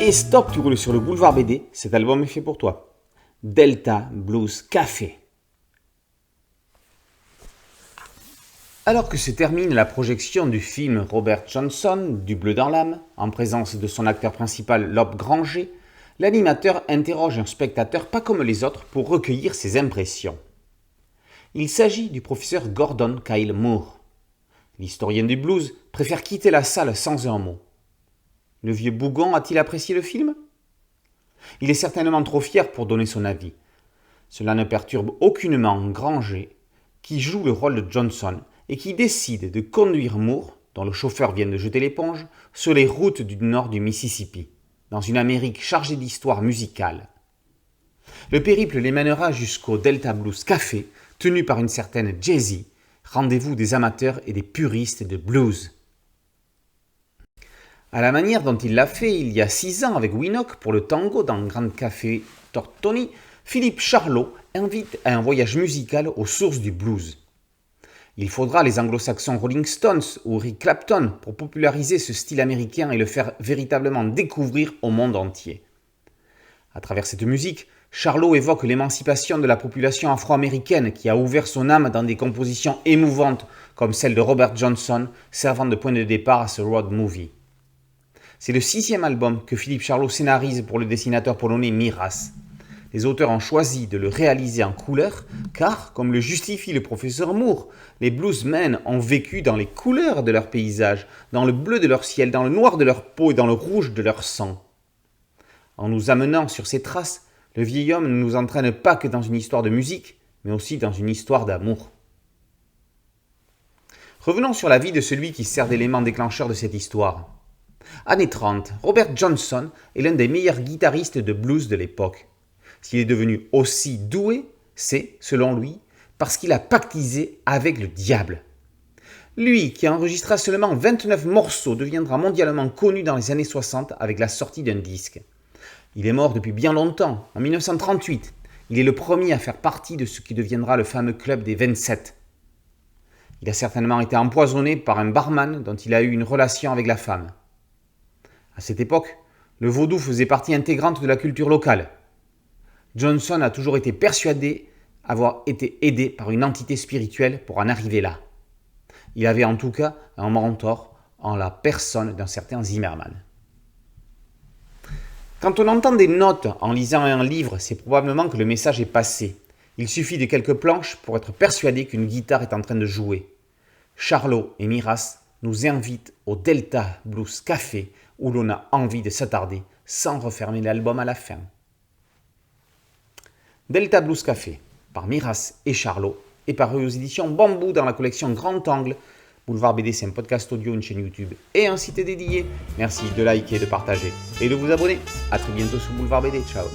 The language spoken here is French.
Et stop, tu roules sur le boulevard BD, cet album est fait pour toi. Delta Blues Café. Alors que se termine la projection du film Robert Johnson, Du bleu dans l'âme, en présence de son acteur principal Lope Granger, l'animateur interroge un spectateur pas comme les autres pour recueillir ses impressions. Il s'agit du professeur Gordon Kyle Moore. L'historien du blues préfère quitter la salle sans un mot. Le vieux bougon a-t-il apprécié le film ? Il est certainement trop fier pour donner son avis. Cela ne perturbe aucunement Granger, qui joue le rôle de Johnson et qui décide de conduire Moore, dont le chauffeur vient de jeter l'éponge, sur les routes du nord du Mississippi, dans une Amérique chargée d'histoire musicale. Le périple les mènera jusqu'au Delta Blues Café, tenu par une certaine Jay-Z, rendez-vous des amateurs et des puristes de blues. À la manière dont il l'a fait il y a 6 ans avec Winock pour le tango dans le Grand Café Tortoni, Philippe Charlot invite à un voyage musical aux sources du blues. Il faudra les anglo-saxons Rolling Stones ou Eric Clapton pour populariser ce style américain et le faire véritablement découvrir au monde entier. À travers cette musique, Charlot évoque l'émancipation de la population afro-américaine qui a ouvert son âme dans des compositions émouvantes comme celle de Robert Johnson, servant de point de départ à ce road movie. C'est le 6e album que Philippe Charlot scénarise pour le dessinateur polonais Miraz. Les auteurs ont choisi de le réaliser en couleur car, comme le justifie le professeur Moore, les bluesmen ont vécu dans les couleurs de leur paysage, dans le bleu de leur ciel, dans le noir de leur peau et dans le rouge de leur sang. En nous amenant sur ces traces, le vieil homme ne nous entraîne pas que dans une histoire de musique, mais aussi dans une histoire d'amour. Revenons sur la vie de celui qui sert d'élément déclencheur de cette histoire. Années 30, Robert Johnson est l'un des meilleurs guitaristes de blues de l'époque. S'il est devenu aussi doué, c'est, selon lui, parce qu'il a pactisé avec le diable. Lui, qui enregistra seulement 29 morceaux, deviendra mondialement connu dans les années 60 avec la sortie d'un disque. Il est mort depuis bien longtemps, en 1938. Il est le premier à faire partie de ce qui deviendra le fameux club des 27. Il a certainement été empoisonné par un barman dont il a eu une relation avec la femme. À cette époque, le vaudou faisait partie intégrante de la culture locale. Johnson a toujours été persuadé avoir été aidé par une entité spirituelle pour en arriver là. Il avait en tout cas un mentor en la personne d'un certain Zimmerman. Quand on entend des notes en lisant un livre, c'est probablement que le message est passé. Il suffit de quelques planches pour être persuadé qu'une guitare est en train de jouer. Charlot et Miraz nous invitent au Delta Blues Café où l'on a envie de s'attarder sans refermer l'album à la fin. Delta Blues Café, par Miraz et Charlot, est paru aux éditions Bambou dans la collection Grand Angle. Boulevard BD, c'est un podcast audio, une chaîne YouTube et un site dédié. Merci de liker, de partager et de vous abonner. A très bientôt sur Boulevard BD. Ciao.